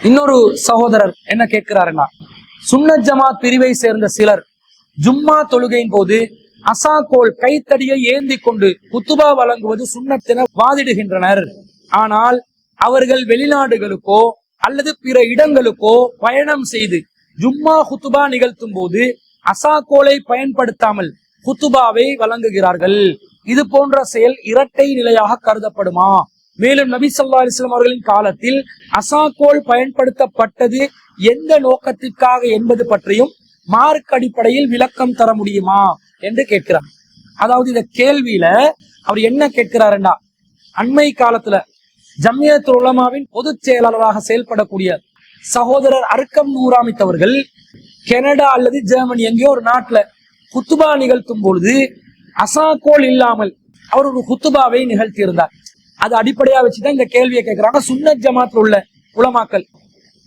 இன்னொரு சகோதரர் என்ன கேட்கிறாருன்னா, சுன்னத் ஜமாத் பிரிவை சேர்ந்த சிலர் ஜும்மா தொழுகையின் போது அசாகோல் கைத்தடியை ஏந்தி கொண்டு குத்துபா வழங்குவது சுன்னத்தென வாதிடுகின்றனர். ஆனால் அவர்கள் வெளிநாடுகளுக்கோ அல்லது பிற இடங்களுக்கோ பயணம் செய்து ஜும்மா குத்துபா நிகழ்த்தும் போது அசாகோலை பயன்படுத்தாமல் குத்துபாவை வழங்குகிறார்கள். இது போன்ற செயல் இரட்டை நிலையாக கருதப்படுமா? மேலும் நபி ஸல்லல்லாஹு அலைஹி வஸல்லம் அவர்களின் காலத்தில் அசாகோல் பயன்படுத்தப்பட்டது எந்த நோக்கத்திற்காக என்பது பற்றியும் மார்க் அடிப்படையில் விளக்கம் தர முடியுமா என்று கேட்கிறார். அதாவது இந்த கேள்வியில அவர் என்ன கேட்கிறாருன்னா, அண்மை காலத்துல ஜம்மியத்துல் உலமாவின் பொதுச் செயலாளராக செயல்படக்கூடிய சகோதரர் அர்க்கம் நூராமித் அவர்கள் கனடா அல்லது ஜெர்மனி எங்கேயோ ஒரு நாட்டுல குத்துபா நிகழ்த்தும் பொழுது அசாகோல் இல்லாமல் அவர் ஒரு குத்துபாவை நிகழ்த்தி இருந்தார். அது அடிப்படையா வச்சுதான் இந்த கேள்வியை கேட்கிறாங்க. சுன்னத் ஜமாத்ல உள்ள உலமாக்கள்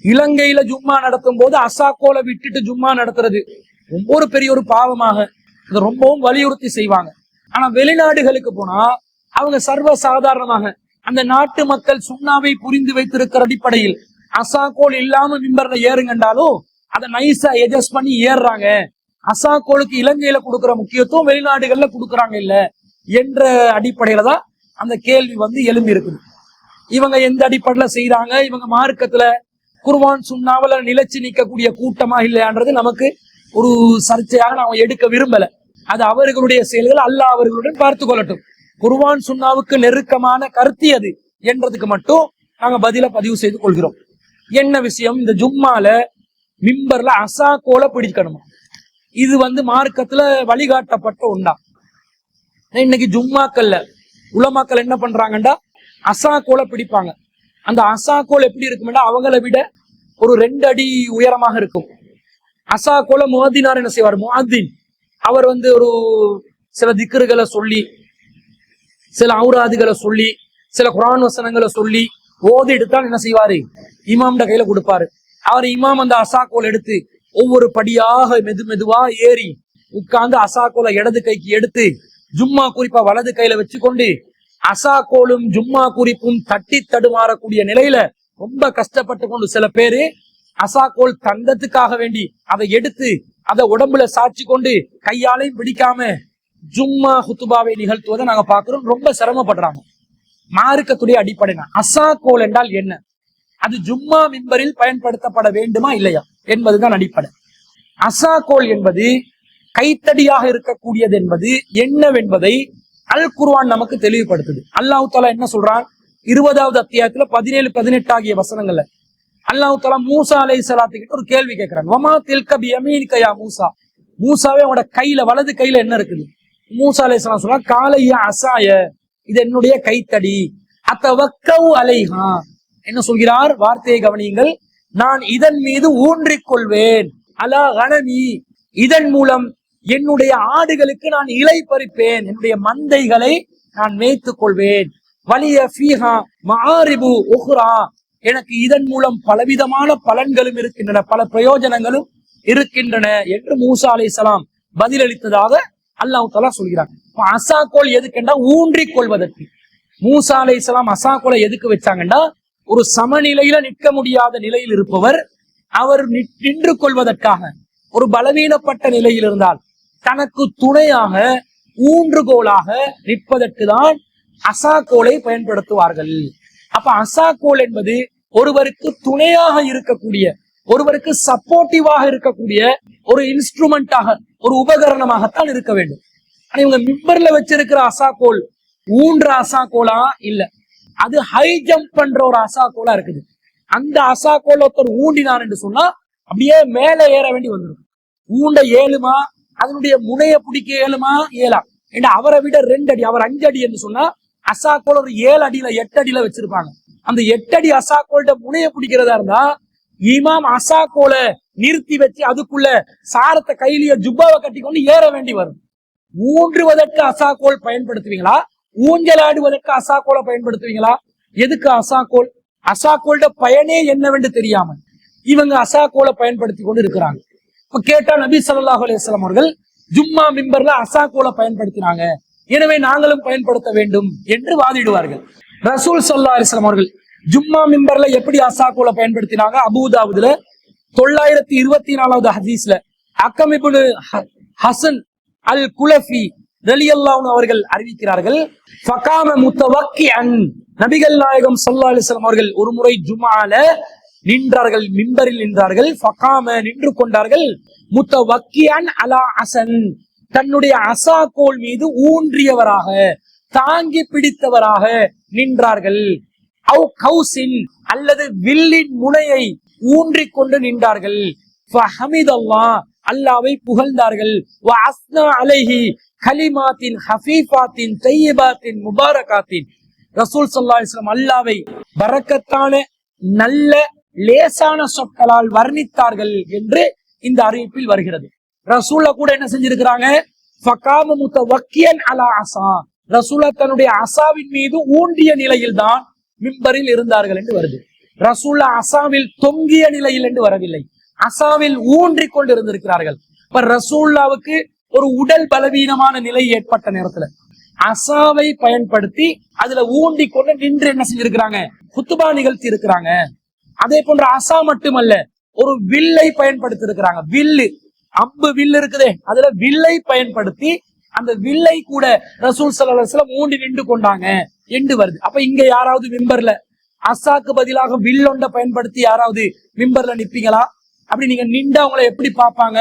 இலங்கையில ஜும்மா நடத்தும் போது அசாகோலை விட்டுட்டு ஜும்மா நடத்துறது ரொம்ப பெரிய ஒரு பாவமாக இதை ரொம்பவும் வலியுறுத்தி செய்வாங்க. ஆனா வெளிநாடுகளுக்கு போனா அவங்க சர்வ சாதாரணமாக அந்த நாட்டு மக்கள் சுண்ணாவை புரிந்து வைத்திருக்கிற அடிப்படையில் அசாகோல் இல்லாம மிம்பர்ல ஏறுங்கண்டாலும் அதை நைஸா எட்ஜஸ்ட் பண்ணி ஏறுறாங்க. அசாகோலுக்கு இலங்கையில கொடுக்கிற முக்கியத்துவம் வெளிநாடுகள்ல கொடுக்குறாங்க இல்ல என்ற அடிப்படையில தான் அந்த கேள்வி எழும்பி இருக்குது. இவங்க எந்த அடிப்படையில செய்யறாங்க, இவங்க மார்க்கத்துல குர்ஆன் சுன்னாவுல நிலைச்சு நிற்கக்கூடிய கூட்டமா இல்லையான்றது நமக்கு ஒரு சர்ச்சையாக நாம் எடுக்க விரும்பல. அது அவர்களுடைய செயல்கள், அல்லாஹ் அவர்களுடன் பார்த்து கொள்ளட்டும். குர்ஆன் சுன்னாவுக்கு நெருக்கமான கருத்து அது என்றதுக்கு மட்டும் நாங்க பதில பதிவு செய்து கொள்கிறோம். என்ன விஷயம், இந்த ஜும்மால மிம்பர்ல அசாகோலை பிடிக்கணுமா? இது மார்க்கத்துல வழிகாட்டப்பட்ட ஒன்றா? இன்னைக்கு ஜும்மாக்கள்ல உலமாக்கள் என்ன பண்றாங்கண்டா அசாகோலை பிடிப்பாங்க. அந்த அசாகோல் எப்படி இருக்கும்னா அவங்கள விட ஒரு 2 அடி உயரமாக இருக்கும். அசாகோல முஅத்தினார் என்ன செய்வார், முஅத்தின் அவர் ஒரு சில திக்ருகளை சொல்லி, சில ஔராதுகளை சொல்லி, சில குர்ஆன் வசனங்களை சொல்லி ஓதி எடுத்தால் என்ன செய்வாரு, இமாம்ட கையில கொடுப்பாரு. அவர் இமாம் அந்த அசாகோல் எடுத்து ஒவ்வொரு படியாக மெதுவா ஏறி உட்கார்ந்து அசாகோலை இடது கைக்கு எடுத்து ஜும்மா குறிப்பா வலது கையில வச்சுக்கொண்டு அசாகோலும் ஜும்மா குறிப்பும் தட்டி தடுமாறக்கூடிய நிலையில ரொம்ப கஷ்டப்பட்டு கொண்டு சில பேரு அசாகோல் தந்தத்துக்காக வேண்டி அதை எடுத்து அதை உடம்புல சாட்சி கொண்டு கையாலையும் பிடிக்காம ஜும்மா ஹுத்துபாவை நிகழ்த்துவதை நாங்க பாக்குறோம். ரொம்ப சிரமப்படுறாங்க. மார்க்கத்துடைய அடிப்படை அசாகோல் என்றால் என்ன, அது ஜும்மா மிம்பரில் பயன்படுத்தப்பட வேண்டுமா இல்லையா என்பதுதான் அடிப்படை. அசாகோல் என்பது கைத்தடியாக இருக்கக்கூடியது என்பது என்னவென்பதை அல் குர்ஆன் நமக்கு தெளிவுபடுத்துது. அல்லாஹ் தஆலா என்ன சொல்றான், 20வது அத்தியாயத்துல 17, 18 ஆகிய வசனங்கள்ல அல்லாஹ் தஆலா மூசா அலைஹிஸ்ஸலாத்து கிட்ட ஒரு கேள்வி கேட்கிறான். வமா தில்க பியமீனிக யா மூசா, மூசாவே உங்களோட கையில வலது கையில என்ன இருக்குது? மூசா அலைஹிஸ்ஸலாம் சொல்றான், காலைய அசாய, இது என்னுடைய கைத்தடி. அத்தவக்கவு அலைஹா, என்ன சொல்கிறார், வார்த்தையை கவனியுங்கள், நான் இதன் மீது ஊன்றிக் கொள்வேன். அலா கனமி, இதன் மூலம் என்னுடைய ஆடுகளுக்கு நான் இலை பறிப்பேன், என்னுடைய மந்தைகளை நான் மேய்த்துக் கொள்வேன். வலிய ஃபீஹா மஆரிபு உஹ்ரா, எனக்கு இதன் மூலம் பலவிதமான பலன்களும் இருக்கின்றன, பல பிரயோஜனங்களும் இருக்கின்றன என்று மூசா அலைஹிஸ்ஸலாம் பதிலளித்ததாக அல்லாஹ் தஆலா சொல்கிறார். அசாகோல் எதுக்குண்டா ஊன்றிக் கொள்வதற்கு. மூசா அலைஹிஸ்ஸலாம் அசாகோலை எதுக்கு வச்சாங்கண்டா, ஒரு சமநிலையில நிற்க முடியாத நிலையில் இருப்பவர் அவர் நின்று கொள்வதற்காக, ஒரு பலவீனப்பட்ட நிலையில் இருந்தால் தனக்கு துணையாக ஊன்றுகோலாக நிற்பதற்கு தான் அசாகோலை பயன்படுத்துவார்கள். அப்ப அசாகோல் என்பது ஒருவருக்கு துணையாக இருக்கக்கூடிய, ஒருவருக்கு சப்போர்ட்டிவாக இருக்கக்கூடிய ஒரு இன்ஸ்ட்ருமெண்டாக, ஒரு உபகரணமாகத்தான் இருக்க வேண்டும். ஆனா இவங்க மிம்பர்ல வச்சிருக்கிற அசாகோல் ஊன்ற அசாகோலா இல்ல, அது ஹை ஜம்ப் பண்ற ஒரு அசாகோலா இருக்குது. அந்த அசாகோல் ஒருத்தர் ஊண்டினார் என்று சொன்னா அப்படியே மேல ஏற வேண்டி வந்துடும். ஊண்ட ஏழுமா, அதனுடைய முனைய பிடிக்க ஏழுமா, ஏலா ஏன்னா அவரை விட 2 அடி, அவர் 5 அடி என்று சொன்னா அசாகோல் ஒரு 7 அடியில 8 அடியில வச்சிருப்பாங்க. அந்த 8 அடி அசாகோல்ட முனைய பிடிக்கிறதா இருந்தா இமாம் அசாகோலை நிறுத்தி வச்சு அதுக்குள்ள சாரத்தை கையிலேயே ஜுப்பாவை கட்டி கொண்டு ஏற வேண்டி வரும். ஊன்றுவதற்கு அசாகோல் பயன்படுத்துவீங்களா, ஊஞ்சலாடுவதற்கு அசாகோலை பயன்படுத்துவீங்களா? எதுக்கு அசாகோல்? அசாகோல்ட பயனே என்னவென்று தெரியாமல் இவங்க அசாகோலை பயன்படுத்தி கொண்டு இருக்கிறாங்க. இப்ப கேட்டா நபி ஸல்லல்லாஹு அலைஹி வஸல்லம் அவர்கள் ஜும்மா மிம்பர்ல அசாகோலை பயன்படுத்தினாங்க, எனவே நாங்களும் பயன்படுத்த வேண்டும் என்று வாதிடுவார்கள். ரசூல் ஸல்லல்லாஹு அலைஹி வஸல்லம் அவர்கள் ஜும்மா மிம்பர்ல எப்படி அசாக்கோலை பயன்படுத்தினாங்க? அபூதாவுதுல 924வது ஹதீஸ்ல அக்கம் இப்னு ஹசன் அல் குலஃபி ரலியல்லாஹு அன்ஹு அவர்கள் அறிவிக்கிறார்கள், ஃபகாம முத்தவக்கிஅன், நபிகள் நாயகம் ஸல்லல்லாஹு அலைஹி வஸல்லம் அவர்கள் ஒரு முறை ஜும்ஆல நின்றார்கள், மிம்பரில் நின்றார்கள். ஃபகாம நின்று கொண்டார்கள், முத்தவக்கிஅன் அலா அசன், தன்னுடைய அசாக்கோல் மீது ஊன்றியவராக தாங்கி பிடித்தவராக நின்றார்கள். அவ் கௌசின், அல்லது வில்லின் முனையை ஊன்றிக் கொண்டு நின்றார்கள். ஃபஹமிதல்லாஹ், அல்லாஹ்வை புகழ்ந்தார்கள். வ அஸ்னா அலைஹி கலிமாத்தின் ஹஃபீஃபாத்தின் தய்யிபாத்தின் முபாரகாத்தின், ரசூல் ஸல்லல்லாஹு அலைஹி வஸல்லம் அல்லாஹ்வை பரக்கத்தான நல்ல லேசான சொற்களால் வர்ணித்தார்கள் என்று இந்த அறிவிப்பில் வருகிறது. ரசூலா கூட என்ன செஞ்சிருக்கிறாங்க? ஃபகாம முத்தவக்கியன் அலா அஸா, ரசூலா தன்னுடைய அசாவின் மீது ஊன்றிய நிலையில் தான் மிம்பரில் இருந்தார்கள் என்று வருது. ரசூலா அசாவில் தொங்கிய நிலையில் என்று வரவில்லை, அசாவில் ஊன்றி கொண்டு இருந்திருக்கிறார்கள். இப்ப ரசூல்லாவுக்கு ஒரு உடல் பலவீனமான நிலை ஏற்பட்ட நேரத்துல அசாவை பயன்படுத்தி அதுல ஊண்டி கொண்டு நின்று என்ன செஞ்சிருக்கிறாங்க? குத்துபா நிகழ்த்தி இருக்கிறாங்க. அதே போன்ற அசா மட்டுமல்ல, ஒரு வில்லை பயன்படுத்தி இருக்கிறாங்க. வில்லு, அம்பு வில்லு இருக்குதே, அதுல வில்லை பயன்படுத்தி அந்த வில்லை கூட ரசூல் ஸல்லல்லாஹு அலைஹி வஸல்லம் ஊண்டி நின்று கொண்டாங்க என்று வருது. அப்ப இங்க யாராவது மிம்பர்ல அசாக்கு பதிலாக வில்லொண்ட பயன்படுத்தி யாராவது மிம்பர்ல நிப்பீங்களா? அப்படி நீங்க நின்று அவங்களை எப்படி பார்ப்பாங்க?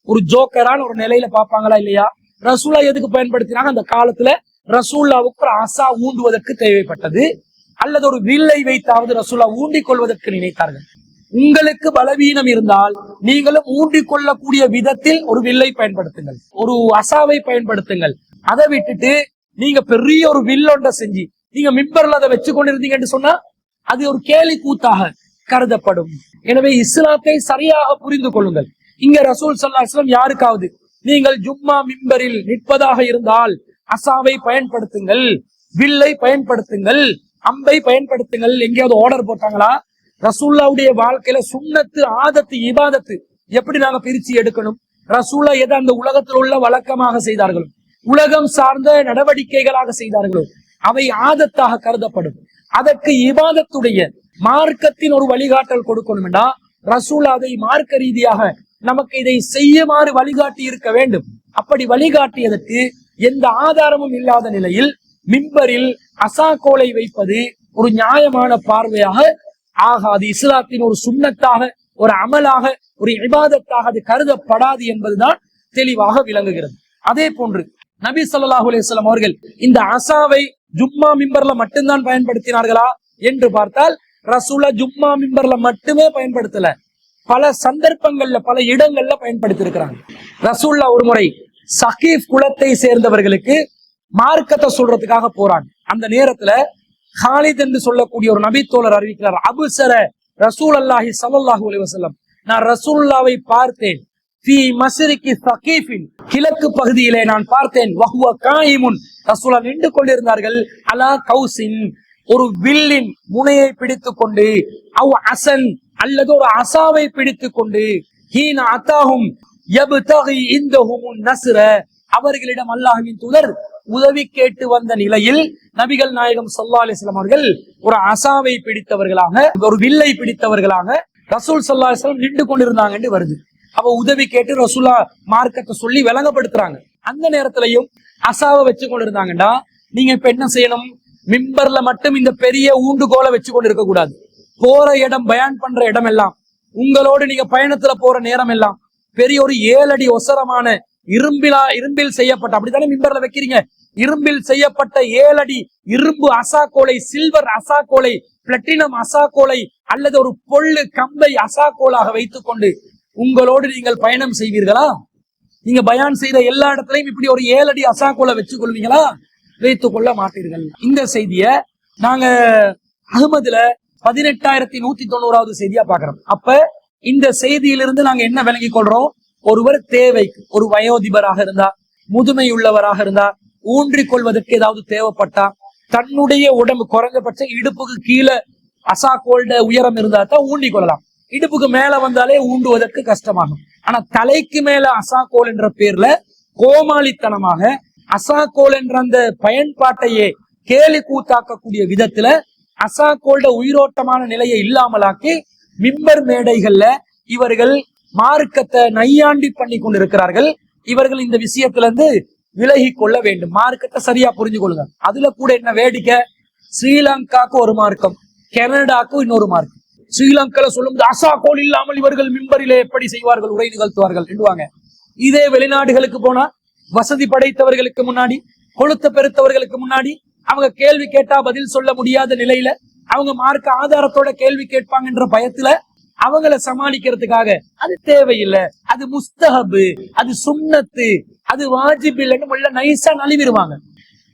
ஒரு ஜோக்கரான ஒரு நிலையில பார்ப்பாங்களா இல்லையா? ரசூலா எதுக்கு பயன்படுத்தினாங்க? அந்த காலத்துல ரசூல்லாவுக்கு ஒரு அசா ஊண்டுவதற்கு தேவைப்பட்டது, அல்லது ஒரு வில்லை வைத்தாவது ரசூலா ஊண்டிக் கொள்வதற்கு நினைத்தார்கள். உங்களுக்கு பலவீனம் இருந்தால் நீங்களும் ஊண்டிக் கொள்ளக்கூடிய விதத்தில் ஒரு வில்லை பயன்படுத்துங்கள், ஒரு அசாவை பயன்படுத்துங்கள். அதை விட்டுட்டு நீங்க பெரிய ஒரு வில்லொண்ட செஞ்சு நீங்க மிம்பர்ல அதை வச்சு கொண்டிருந்தீங்கன்னு சொன்னா அது ஒரு கேலி கூத்தாக கருதப்படும். எனவே இஸ்லாத்தை சரியாக புரிந்து கொள்ளுங்கள். இங்க ரசூல் ஸல்லல்லாஹு அலைஹி வஸல்லம் யாருக்காவது நீங்கள் ஜும்மா மிம்பரில் நிற்பதாக இருந்தால் அசாவை பயன்படுத்துங்கள், வில்லை பயன்படுத்துங்கள், அம்பை பயன்படுத்துங்கள் எங்கேயாவது ஆர்டர் போட்டாங்களா? ரசூல்லாவுடைய வாழ்க்கையில சுன்னத்து, ஆதத்து, இபாதத்து எப்படி நாங்க பிரிச்சு எடுக்கணும்? ரசூல்லா எதை அந்த உலகத்தில் உள்ள வழக்கமாக செய்தார்களோ, உலகம் சார்ந்த நடவடிக்கைகளாக செய்தார்களோ அவை ஆதத்தாக கருதப்படும். அதற்கு இபாதத்துடைய மார்க்கத்தின் ஒரு வழிகாட்டல் கொடுக்கணும் என்றா ரசூல்லா அதை மார்க்க ரீதியாக நமக்கு இதை செய்யுமாறு வழிகாட்டி இருக்க வேண்டும். அப்படி வழிகாட்டியதற்கு எந்த ஆதாரமும் இல்லாத நிலையில் மிம்பரில் அசாக்கோலை வைப்பது ஒரு நியாயமான பார்வையாக ஆகாது. இஸ்லாத்தின் ஒரு சுன்னத்தாக, ஒரு அமலாக, ஒரு இபாதத்தாக அது கருதப்படாது என்பதுதான் தெளிவாக விளங்குகிறது. அதே போன்று நபி ஸல்லல்லாஹு அலைஹி வஸல்லம் அவர்கள் இந்த அசாவை ஜும்மா மிம்பர்ல மட்டும்தான் பயன்படுத்தினார்களா என்று பார்த்தால் ரசூலா ஜும்மா மிம்பர்ல மட்டுமே பயன்படுத்தல, பல சந்தர்ப்பங்கள்ல பல இடங்கள்ல பயன்படுத்தி இருக்கிறாங்க. ரசூல்லா ஒரு முறை சகீஃப் குலத்தை சேர்ந்தவர்களுக்கு மார்க்கத்தை சொல்றதுக்காக போறாங்க. அந்த நேரத்துல ஹாலித் என்று சொல்லக்கூடிய ஒரு நபி தோழர் அறிவிக்கிறார், அபுசர ரசூலுல்லாஹி ஸல்லல்லாஹு அலைஹி வஸல்லம், நான் ரசூலுல்லாவை பார்த்தேன், ஃபீ மஸ்ரிகி சகீஃபின், கிழக்கு பகுதியிலே நான் பார்த்தேன், வஹுவ காயிமுன், ரசூலா நின்று கொண்டிருந்தார்கள், அலா கௌசின், ஒரு வில்லின் முனையை பிடித்துக் கொண்டு, அவ் அசன், அல்லது ஒரு அசாவை பிடித்துக் கொண்டு, ஹீன அத்தாஹும் யப்தகி இந்தஹும் நஸ்ர, அவர்களிடம் அல்லாஹ்வின் தூதர் உதவி கேட்டு வந்த நிலையில் நபிகள் நாயகம் ஸல்லல்லாஹு அலைஹி வஸல்லம் அவர்கள் ஒரு அசாவை பிடித்தவர்களாக, ஒரு வில்லை பிடித்தவர்களாக ரசூல் ஸல்லல்லாஹு அலைஹி வஸல்லம் நின்று கொண்டிருந்தாங்க என்று வருது. அப்ப உதவி கேட்டு ரசூலா மார்க்கத்தை சொல்லி விளங்கப்படுத்துறாங்க. அந்த நேரத்திலையும் அசாவை வச்சு கொண்டிருந்தாங்கன்னா நீங்க இப்ப என்ன செய்யணும்? மிம்பர்ல மட்டும் இந்த பெரிய ஊண்டுகோலை வச்சு கொண்டு இருக்க கூடாது. போற இடம், பயான் பண்ற இடம் எல்லாம், உங்களோடு நீங்க பயணத்துல போற நேரம் எல்லாம் பெரிய ஒரு 7 அடி ஒசரமான இரும்பில் செய்யப்பட்ட, அப்படித்தானே மிம்பர்ல வைக்கிறீங்க, இரும்பில் செய்யப்பட்ட 7 அடி இரும்பு அசாக்கோலை, சில்வர் அசாக்கோலை, பிளாட்டினம் அசாக்கோலை, அல்லது ஒரு பொல்லு கம்பை அசாக்கோலாக வைத்துக் கொண்டு உங்களோடு நீங்கள் பயணம் செய்வீர்களா? நீங்க பயான் செய்யற எல்லா இடத்துலயும் இப்படி ஒரு 7 அடி அசாக்கோலை வச்சுக் கொள்வீங்களா? வைத்துக் கொள்ள மாட்டீர்கள். இந்த செய்திய நாங்க அஹ்மதுல 18,190வது செய்தியா பாக்குறோம். அப்ப இந்த செய்தியிலிருந்து நாங்க என்ன விளங்கிக் கொள்றோம்? ஒருவர் தேவைக்கு, ஒரு வயோதிபராக இருந்தா, முதுமை உள்ளவராக இருந்தா, ஊன்றிக் கொள்வதற்கு ஏதாவது தேவைப்பட்டா, தன்னுடைய உடம்பு குறைஞ்சபட்சம் இடுப்புக்கு கீழே அசாக்கோல்ட உயரம் இருந்தா தான் ஊண்டிக் கொள்ளலாம். இடுப்புக்கு மேல வந்தாலே ஊண்டுவதற்கு கஷ்டமாகும். ஆனா தலைக்கு மேல அசாக்கோல் என்ற பேர்ல கோமாளித்தனமாக அசாக்கோல் என்ற அந்த பயன்பாட்டையே கேலி கூத்தாக்கக்கூடிய விதத்துல அசாக்கோல்ட உயிரோட்டமான நிலையை இல்லாமலாக்கி மிம்பர் மேடைகள்ல இவர்கள் மார்க்கத்தை நையாண்டி பண்ணி கொண்டிருக்கிறார்கள். இவர்கள் இந்த விஷயத்துல இருந்து விலகி கொள்ள வேண்டும். மார்க்கத்தை சரியா புரிஞ்சு கொள்ளுங்க. அதுல கூட என்ன வேடிக்கை, ஸ்ரீலங்காக்கு ஒரு மார்க்கம், கனடாக்கு இன்னொரு மார்க்கம். ஸ்ரீலங்கால சொல்லும்போது அசாக்கோல் இல்லாமல் இவர்கள் மிம்பரிலே எப்படி செய்வார்கள், உரை நிகழ்த்துவார்கள் என்றுவாங்க. இதே வெளிநாடுகளுக்கு போனா வசதி படைத்தவர்களுக்கு முன்னாடி, கொளுத்த பெருத்தவர்களுக்கு முன்னாடி அவங்க கேள்வி கேட்டா பதில் சொல்ல முடியாத நிலையில அவங்க மார்க்க ஆதாரத்தோட கேள்வி கேட்பாங்கன்ற பயத்துல அவங்கள சமாளிக்கிறதுக்காக அது தேவையில்லை, அது முஸ்தஹபு, அது சுன்னத்து, அது வாஜிப் இல்லைன்னு உள்ள நைஸா நழுவிடுவாங்க.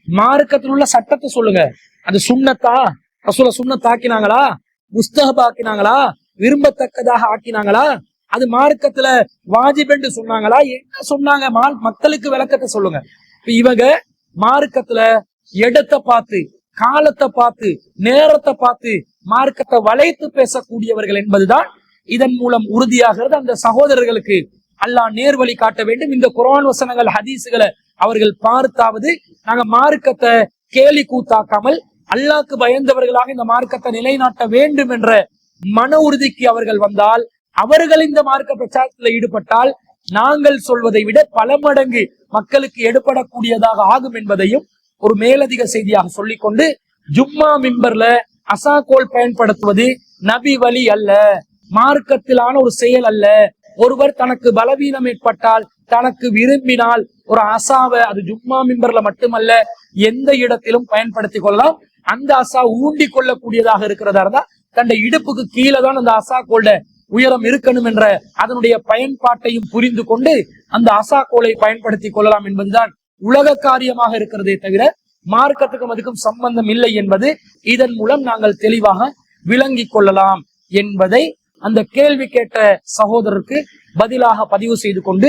மார்க்கத்தில் உள்ள சட்டத்தை சொல்லுங்க. அது சுன்னத்தா, ரசூல சுன்னத் ஆக்கினாங்களா, முஸ்தஹப் ஆக்கினாங்களா, விரும்பத்தக்கதாக ஆக்கினாங்களா, அது மார்க்கத்துல வாஜிப் என்று சொன்னாங்களா, என்ன சொன்னாங்க, மக்களுக்கு விளக்கத்தை சொல்லுங்க. இவங்க மார்க்கத்துல இடத்தை பார்த்து, காலத்தை பார்த்து, நேரத்தை பார்த்து மார்க்கத்தை வளைத்து பேசக்கூடியவர்கள் என்பதுதான் இதன் மூலம் உறுதியாகிறது. அந்த சகோதரர்களுக்கு அல்லாஹ் நேர்வழி காட்ட வேண்டும். இந்த குர்ஆன் வசனங்கள் ஹதீசுகளை அவர்கள் பார்த்தாவது நாங்க மார்க்கத்தை கேலி கூத்தாக்காமல் அல்லாஹ்க்கு பயந்தவர்களாக இந்த மார்க்கத்தை நிலைநாட்ட வேண்டும் என்ற மன உறுதிக்கு அவர்கள் வந்தால், அவர்கள் இந்த மார்க்க பிரச்சாரத்தில் ஈடுபட்டால் நாங்கள் சொல்வதை விட பல மடங்கு மக்களுக்கு எடுபடக்கூடியதாக ஆகும் என்பதையும் ஒரு மேலதிக செய்தியாக சொல்லிக்கொண்டு, ஜும்மா மிம்பர்ல அசாக்கோல் பயன்படுத்துவது நபி வழி அல்ல, மார்க்கத்திலான ஒரு செயல் அல்ல. ஒருவர் தனக்கு பலவீனம் ஏற்பட்டால், தனக்கு விரும்பினால் ஒரு அசாவை அது ஜும்மா மிம்பர்ல மட்டுமல்ல எந்த இடத்திலும் பயன்படுத்திக் கொள்ளலாம். அந்த அசா ஊண்டி கொள்ளக்கூடியதாக இருக்கிறதா இருந்தா தன் இடுப்புக்கு கீழே தான் அந்த அசாக்கோல்ட உயரம் இருக்கணும் என்ற அதனுடைய பயன்பாட்டையும் புரிந்து கொண்டு அந்த அசாக்கோலை பயன்படுத்திக் கொள்ளலாம் என்பதுதான் உலக காரியமாக இருக்கிறதே தவிர மார்க்கத்துக்கும் அதுக்கும் சம்பந்தம் இல்லை என்பது இதன் மூலம் நாங்கள் தெளிவாக விளங்கிக் கொள்ளலாம் என்பதை அந்த கேள்வி கேட்ட சகோதரருக்கு பதிலாக பதிவு செய்து கொண்டு